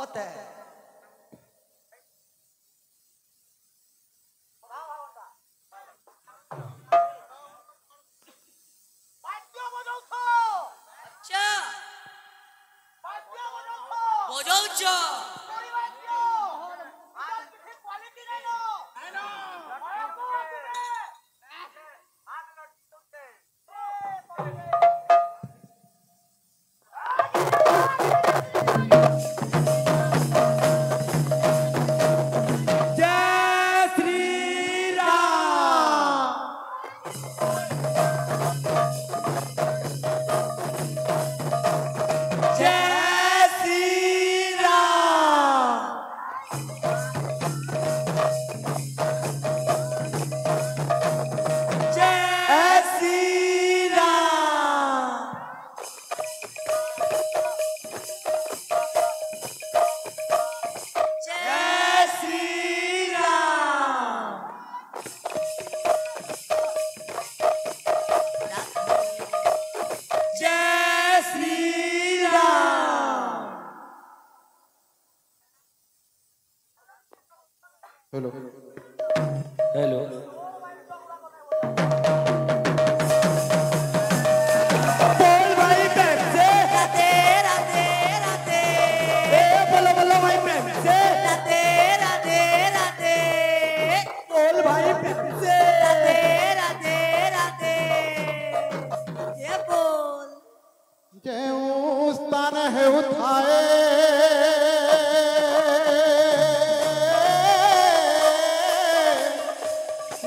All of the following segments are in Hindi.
होते अच्छा बजाओ हेलो हेलो बोल भाई प्रेम से राधे राधे राधे बोलो बोलो भाई प्रेम से राधे राधे राधे बोल भाई प्रेम से राधे राधे राधे ये बोल जेऊ स्थान है उठाए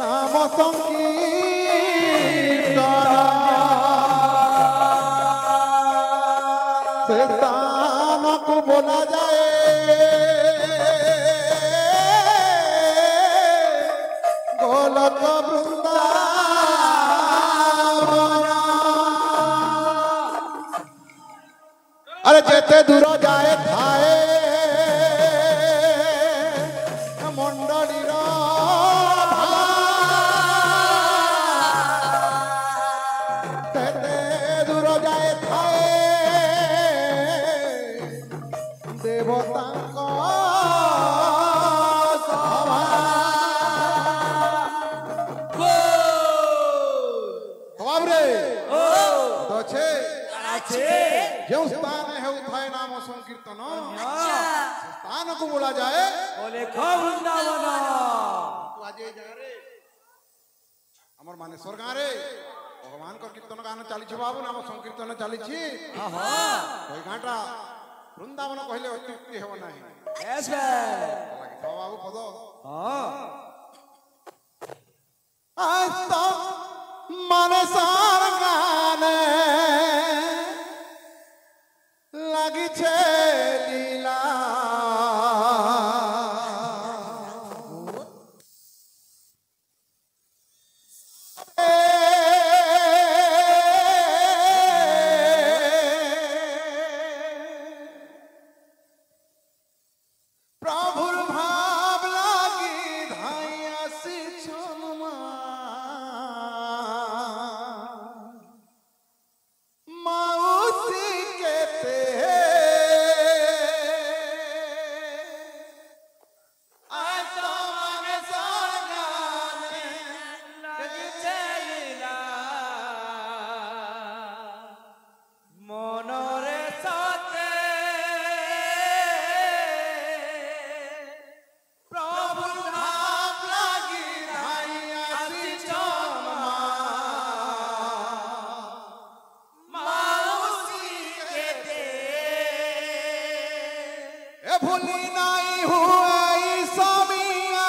नाम संकीर्तन से स्थान को बोला जाए गोलक वृंदावन अरे जेते दूर जाए थाए मंडलीर तेते दूर जाए थाए देवतांक सभा बाबरे दछे जो स्थान है उठाए नाम संकीर्तन स्थान को बोला जाए बोले खो वृंदावन तू आज जा रे हमर माने स्वर्ग रे भगवान को कीर्तन गान चली बाबू नाम संकीर्तन चली कोई घाटा वृंदावन कहले अत्युक्ति हेब नाही यस बाबू पद हां आज तो माने स्वर्ग লাগিছে লীলা প্রভুর ভাব লাগি ধাই আসিছন মাউসি কেতে মনরে সাথে প্রভুর ভাব লাগি ধাই আসিছন মাউসি কেতে এ ভুলি নাই হুয়াই সামিয়া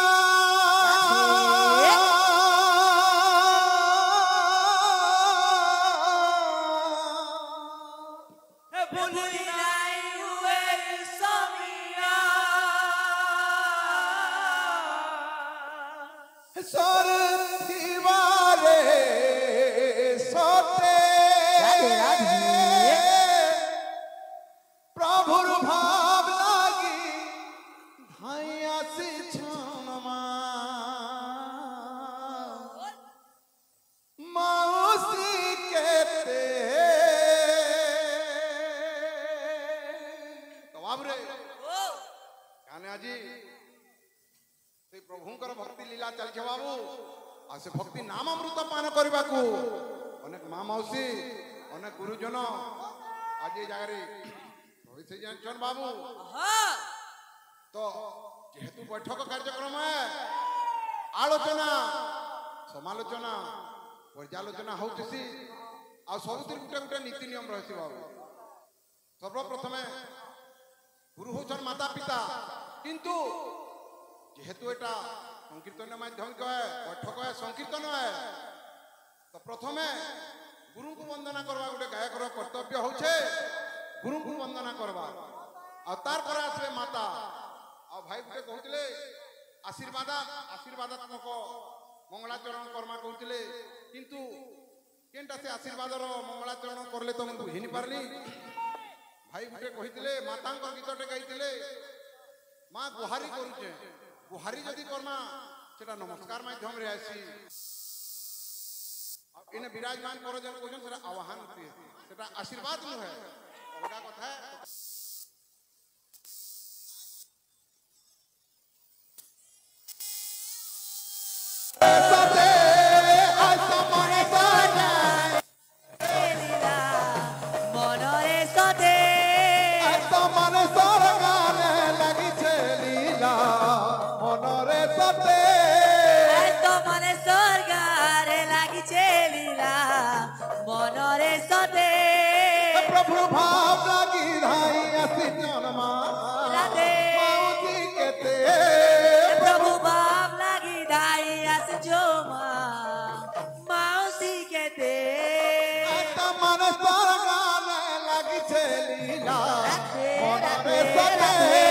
ভুলি নাই হুয়ে সামিয়া সর দিবারে সতে প্রভুর ভাব লাগি ধাই আসিছন মাউসি কেতে বাবরে लीला चलছে बाबू आ से भक्ति नाम अमृत पान करबा को अनेक मां मौसी अनेक गुरुजन आज ये जगह रे होई से जानछन बाबू हाँ तो जेहेतु बैठक कार्यक्रम है आलोचना समालोचना पर्यालोचना होतिसी आ सबुतिर गुटे गुटे नीति नियम रहसी बाबू सर्वप्रथम गुरु होचन माता पिता किंतु जेहेतु एटा संकीर्तन माध्यमिक है बैठक है संकीर्तन है तो प्रथमे गुरु को वंदना करवा गोटे गायकर कर्तव्य होछे गुरु को वंदना करवा आ तार पर आसले माता आ भाई गुटे कहउतले आशीर्वादात्मक मंगलाचरण कर्मा कहउतले किंतु केनटा से आशीर्वादर मंगलाचरण करले तो मुझे हिनी पारली भाई गुटे कहितले मातांकर गीतटे गाइतले मां गुहारी करूचे गुहारी जदि कर्मा सेटा नमस्कार माध्यम रे आसी इने विराजमान पर जन कोजन सेटा आवाहन होती सेटा आशीर्वाद नु है ओडा कथा है प्रभु भाव लगी धाई असी जन्मा माउती केते प्रभु बाप लगी दाई अस जो मौसी कहते मन सरगान लगी छे लीला मन रे सते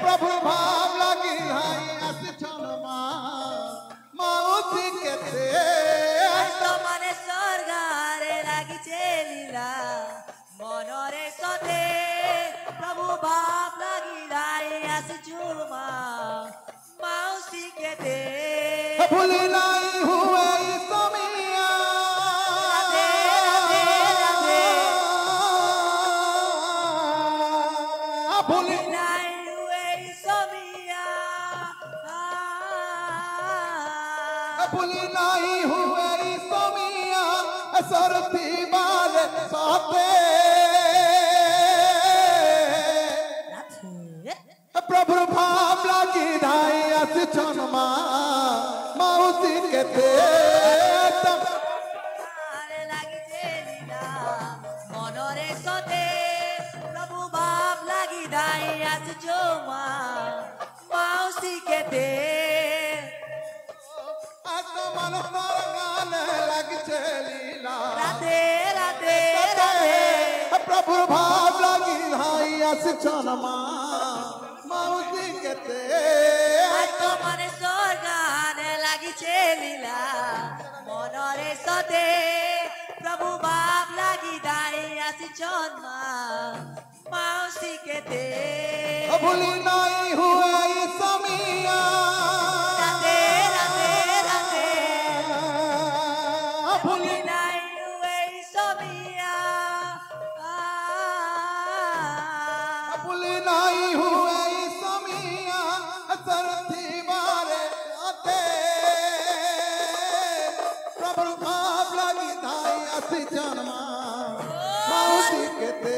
प्रभु भाव लगी धाई असी जन्मा माउती केते मन स्वर्गारे लगी लीला मनरे सते प्रभु बाप लगी दाई अस जुमा मौसी कहते भूली नहीं हुए समिया भूली नहीं हुए समिया भूली नहीं हुए समिया सरती बाल साथे प्रभु भाव लगी धाई अस छनमा मौसी केते मनरे सते प्रभु बाप लगी दाई अस जो मौसी कहते मन सरगान लगी छे लीला राधे राधे राधे प्रभु भाव लगी धाई अस छनमा मौसी केते मन स्वर्गान लगी लीला मनरे सते प्रभु बाप लगी दाई अस जन्मा मौसी कहते भूली नहीं हुए समिया राधे राधे राधे भूली नहीं हुए समिया भूली नहीं हुए समिया सरथी बारे आते प्रभु भाव लगी धाई असी जन्मा मौसी केते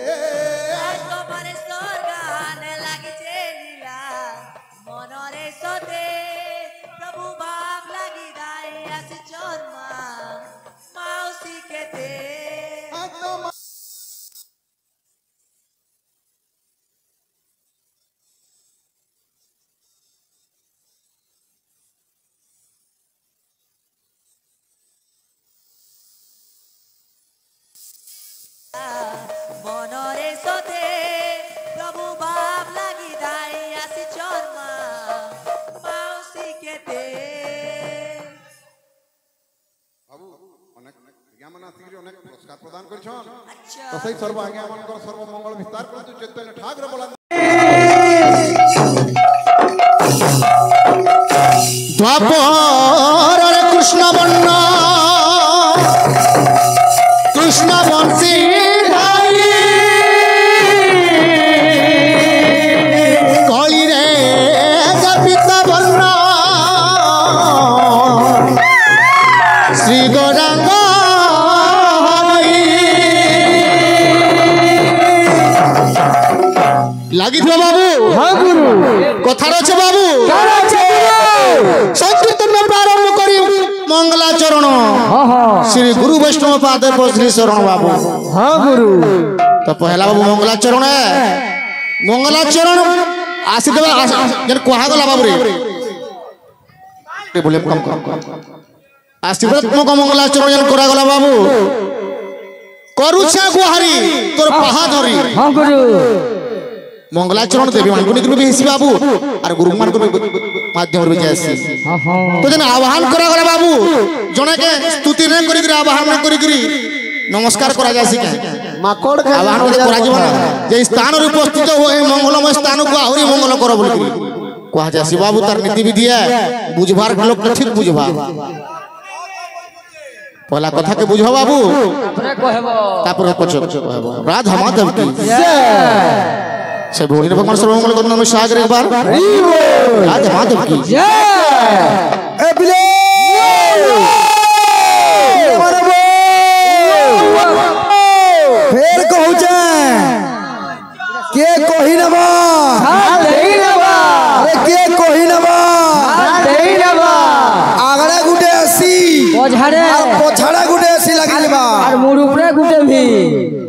मन स्वर्गान लगी लीला मनरे सते प्रभु बाप लगी दाई अस जन्मा मौसी कहते मनरे सते प्रभु बाप लगी दाई अस जन्मा मौसी कहते बाबू अनेक आज्ञा मन आसिक अनेक पुरस्कार प्रदान करछन अच्छा तो सही सर्व आज्ञा मन सर्व मंगल विस्तार करतु चैतन्य ठाकुर बोला द्वापर कृष्ण वर्ण कृष्ण वंशी कली रे जपित वर्ण श्री गुरु वैष्णव पाद श्री शरण बाबू। हाँ गुरु तो पहला बाबू मंगलाचरण है, मंगलाचरण आशीर्वाद जन कहा गला बाबू रे बोले कम आशीर्वाद मंगलाचरण जन करा गला बाबू करूछा गुहारी तोर पहा धरी। हाँ गुरु मंगलाचरण देवी मान को निकल भी हिसी बाबू और गुरु मान को माध्यम रे जासी। तो जन आह्वान करा गला बाबू जने के स्तुति ने करी करी आह्वान न करी करी नमस्कार करा जासी के माकोड़ के आह्वान करा जीवन जे स्थान रे उपस्थित हो ए मंगलमय स्थान को आहुरी मंगल करो बोल कहा जासी बाबू तार नीति विधि है बुझबार लोग ठीक बुझबा पहला कथा के बुझो बाबू तापर पछ राधा माधव की से भोरी भगवान सर्वमंगल करना में सागर एक बार राधा माधव की जय ए बिले फेर कहू जे के कहि नबा हां देई नबा अरे के कहि नबा हां देई नबा आगड़ा गुटे आसी पछाड़े गुटे आसी लागिल बा और मुड़ ऊपर गुटे भी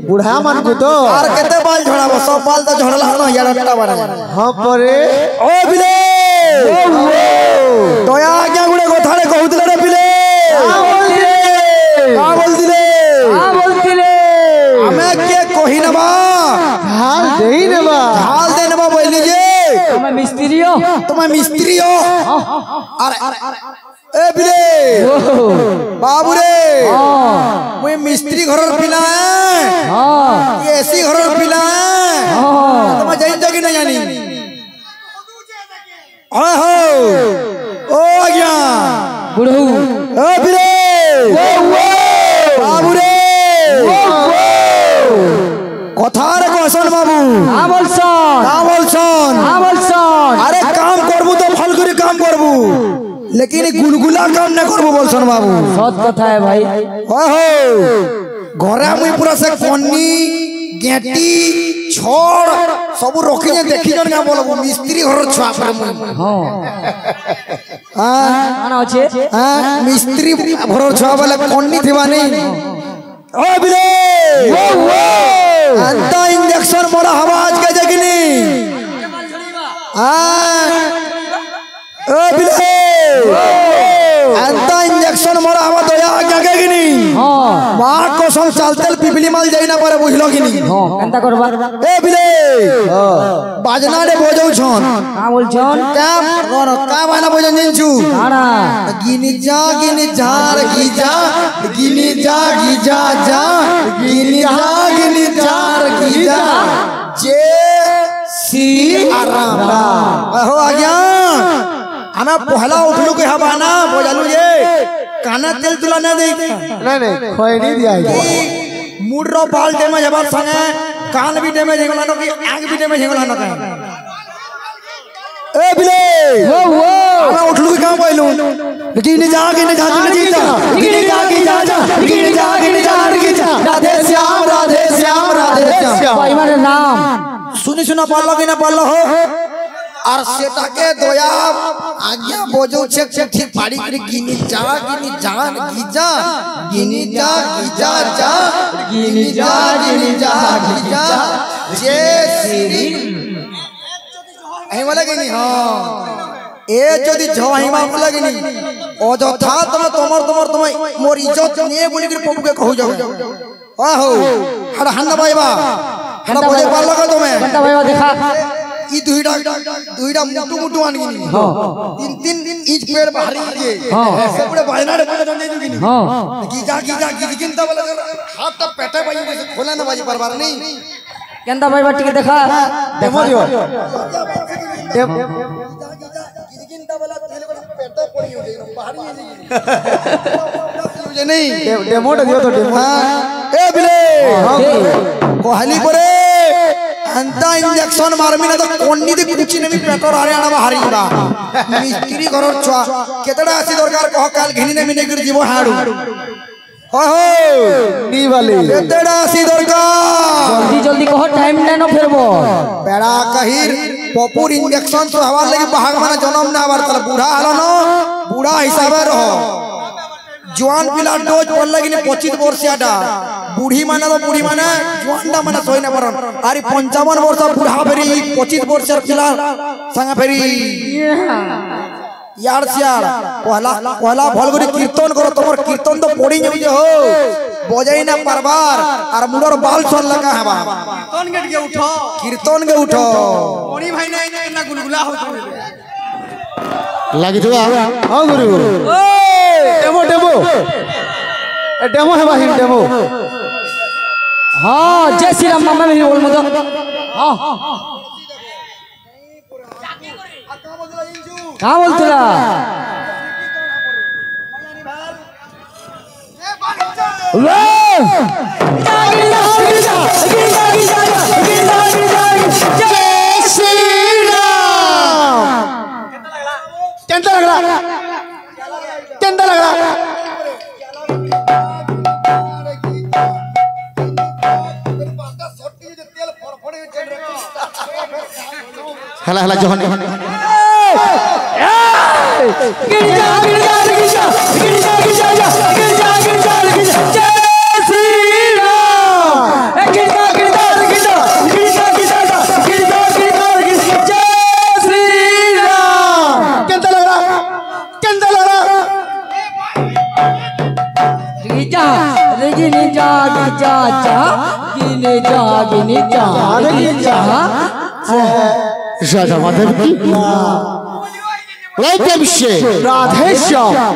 बुढ़ा मन को तो और केते बाल झड़ाबो सब बाल तो झड़ला न यार अट्टा बारे हां परे ओ बिले दया क्या गुडे गोथाड़े कहउतले रे बिले का बोलतिले हमें के कहि नबा हाल देई नबा बोली जे तुम मिस्त्री हो अरे ए बिले बाबू रे मुई मिस्त्री घरर पिला है ये ऐसी घरर पिला है तुम जाइन जगी न जानी हो ओ आज्ञा बुढ़ऊ ए बिले बाबू रे कथा रे कहसन बाबू बोलसन अरे काम करबू तो फल करी काम करबू लेकिन गुलगुला काम न करबो बोलसन बाबू सत कथा है भाई ओहो घरे मुई पूरा से कोन्नी गेटी छोड़ सब रखी जे देखि जन का बोलबो मिस्त्री घर छुआ पर मुई हां आना अछि मिस्त्री घर छुआ वाला कोन्नी थिबा नहीं ओ बिले अंता इंजेक्शन मोरा आवाज के जगनी ओ बिले अंता इंजेक्शन मोरा हवा दया आगे की नहीं हां मां कसम चलतेल पिपली माल जाई ना पारे बुझलो की नहीं हां एंता करबा ए बिले बाजना रे बजाउ छन का बोल छन का बाना बजन जिंचू आना गिनी झार गिजा गिनी जा गिजा जा गिनी झार गिजा जे सी आराम हो आ गया हमें पहला उठलू के हवाना बोझलू ये काना तेल तुला ना दे नहीं खोई नहीं दिया मुड्रो बाल डैमेज हबार संगे कान भी डैमेज हेगला न की आंख भी डैमेज हेगला न का ए बिले वो हमें उठलू के काम पाइलू लेकिन जा राधे श्याम भाई मारे नाम सुना पढ़लो कि ना पढ़लो हो और सेटा के दोया आज्ञा बोझो चेक ठीक पाड़ी करे गिनी जान गीजा गिनी जा जे श्री आई वाला गिनी हां ए जदी झवाई मा लगनी अजथा तमर मोर इज्जत ने बोली के प्रभु के कहू जाओ आहो हड़ हन्ना भाईबा हड़ा बोले पार लगा तुम्हें घंटा भाईबा देखा ई दुईडा मुटु आनगिनी हां तीन इंच पेड़ भारी के हां सब बड़े बायना रे बोले जन जुगिनी हां गीजा गिनता वाला हाथ त पेटे बाई जैसे खोला ना बाजी बार नहीं केंदा भाईबा टिके देखा डेमो दियो गिनता वाला तेल वाला पेटे पड़ी हो जाई भारी है नहीं डेमो दियो तो डेमो ए बिले कोहली परे अंता इंजेक्शन मारमी ना तो कोन्नी दे कुची नेमी पेटर हरियाणा में हारीबा मिस्त्री घरर छुआ केतडा आसी दरकार कह काल घिनी नेमी नेगिर जीवो हाडू हो नी वाली केतडा आसी दरकार जल्दी कह टाइम ने न फेरबो बेड़ा कहिर पपुर इंजेक्शन तो हवा लगी भाग माना जन्म ना आबार तले बूढ़ा हलो न बूढ़ा हिसाबे रहो জোয়ান পিলা ডোজ পড়লে কিনি 25 বর্ষিয়াটা বুড়ি মানে তো বুড়ি মানে জোয়ানটা মানে সই না পারন আর 55 বর্ষ বুড়া ফেরি 25 বর্ষের পিলা সঙ্গে ফেরি ইয়ার সিয়ার পহলা ভাল করে কীর্তন করো তোমার কীর্তন তো পড়ি যাবে হো বজাই না পারবার আর মুড়র বাল ছল লাগা হবা কীর্তন কে উঠো মনি ভাই নাই না গুলগুলা হতো লাগি থবা हां गुरु डेमो डेमो डेमो है बाहिर डेमो हाँ जय श्री राम मामा भी बोल मत हाँ कहाँ बोल तुला केंदा लगला केंदा लगला हला हला जोहन राधा माधव की राधे श्याम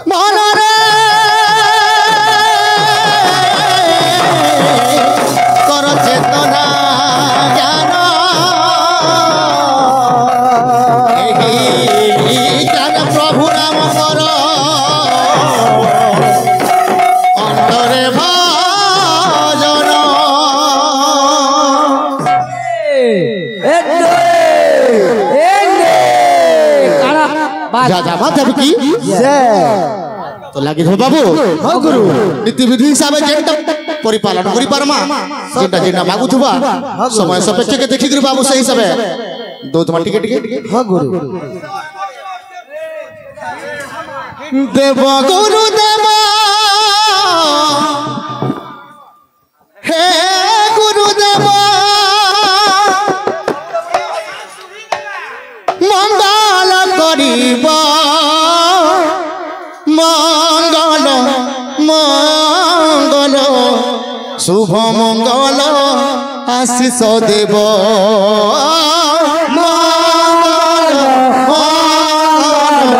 माना कर चेतना ज्ञान ज्ञान प्रभु नाम कर अंतरे राजा माधव की तो लगे हो बाबू हो गुरु नीति विधि हिसाब से जेंटा परिपालन करि परमा जेंटा जेंटा मागु थबा समय सापेक्ष के देखि गुरु बाबू सही हिसाब दो तुम टिके टिके हो गुरु देव गुरु देव हे गुरु देव मंगल करिब मंगल मंगल शुभ मंगल आशीष देव मंगल मंगल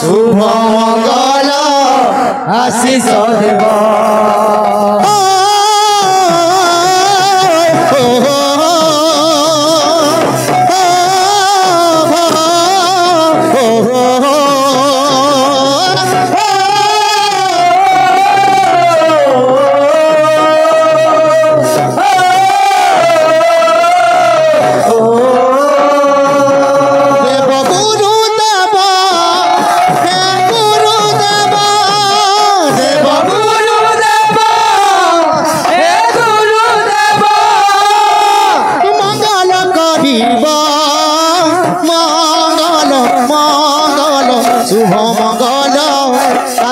शुभ मंगल आशीष देव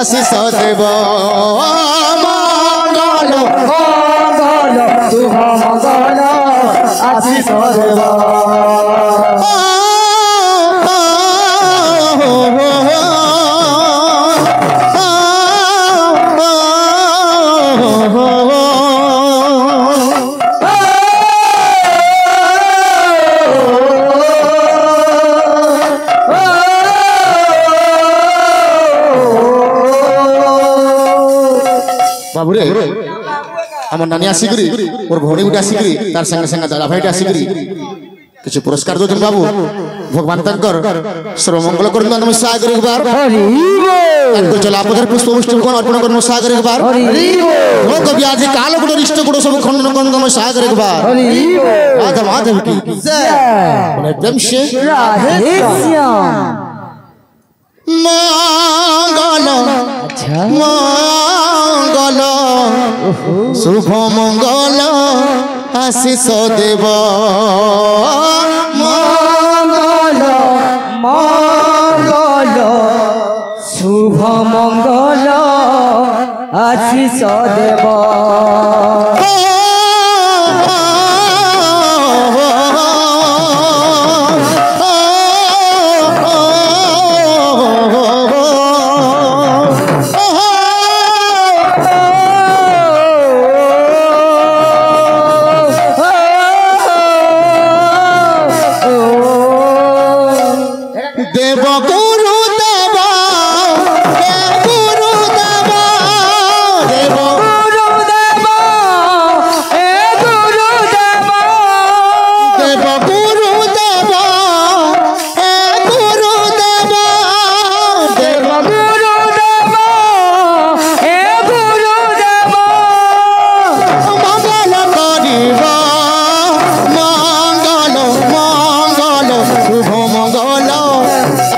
आशीष देव मंगल मंगल शुभ मंगल आशीष देव बाबू रे हम नानी आसिकरी और भौणी गुटे आसिकरी तार संगे संगे दादा भाईटे आसिकरी किछ पुरस्कार दो बाबू भगवान तंकर सर्वमंगल करन नमस्कार करे एक बार हरि बोल तंको जलापधर पुष्प पुष्प कोन अर्पण करन नमस्कार करे एक बार हरि बोल हो कवि आज काल गुण रिष्ट गुण सब खंडन करन नमस्कार करे एक बार हरि बोल राधा माधव की जय बोले प्रेम से राधे श्याम मंगल अच्छा मंगल शुभ मंगल आशीष देव मंगल मंगल आशीष देव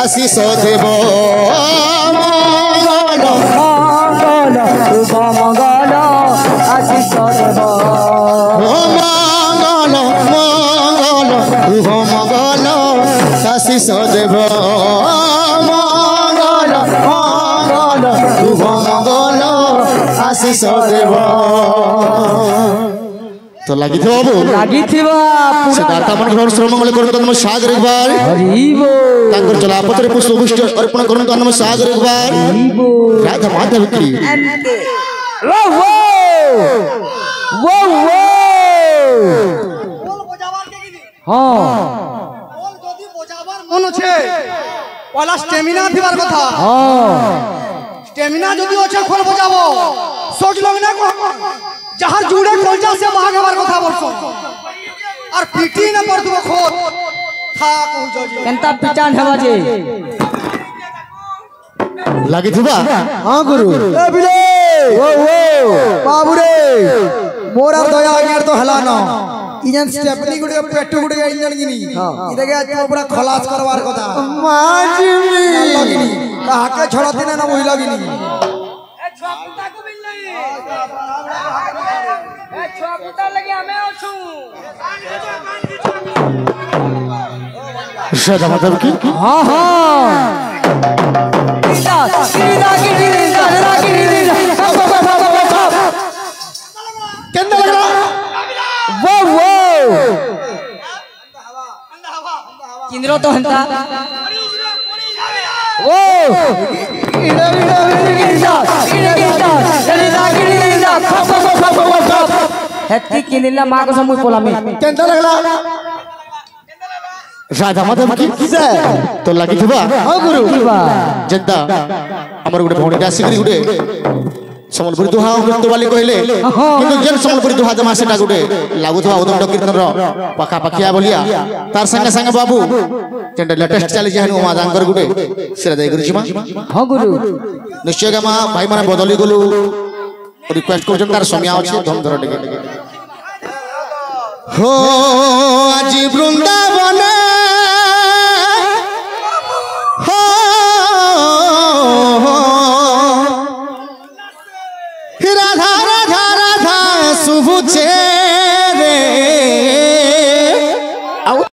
आशीष देव आशीष देव आशीष देव तो लगी थी बाबू लगी थी सिद्धार्थ मन घर श्रमंगल करत नम सागर एक बार हरिबो तांकर जलापत्र पुष्प पुष्ट अर्पण करत नम सागर एक बार राधा माधव की वो वो वो वो हाँ যদি বোঝাবার মন আছে পলা স্টেমিনা দিবার কথা স্টেমিনা যদি আছে খোল বোঝাবো সোচলো না যাহার জুড়ে কলজা সে ভাগবার কথা বলছো আর পিটি না পড় দেব খোদ থাক হুজুর एंता पिटान हेबा जे लगी थी बा हाँ गुरु ए बिले वो बाबू रे मोरा दया आज्ञा तो हला ना इजन स्टेपनी गुडे पेट्टू गुडे इंजन गिनी इदे के आज पूरा खलास करवार कथा माजमी लगिनी कहा के छोड़ती ना मोहि लगिनी ए छपुटा को मिल नहीं ए छपुटा लगे हमें ओछु राधा माधव की हाँ हाँ केंद्र लग रहा वो वो किंद्रो तो हंता वो हेत्ती किंदिला माँ को समूह पोला में केंद्र लग रहा राधा माधव की तो लगी थी बा हाँ गुरु जनता हमर गुटे भौणी आसिकरी गुटे सम्बलपुरी दुहा नृत्य वाली कहले किंतु जेन सम्बलपुरी दुहा जमा सेटा गुटे लागुथवा उदंड कीर्तन रो पाखा पाखिया बोलिया तार संगे संगे बाबू जेंटा लेटेस्ट चली जहनु मा जांगर गुटे सेरा दे गुरुजी मा हाँ गुरु निश्चय गा मा भाई माने बदली गलु रिक्वेस्ट करजन तार समया अछि धम धर टिके हो आज वृंदावन राधा राधा राधा शुभुचे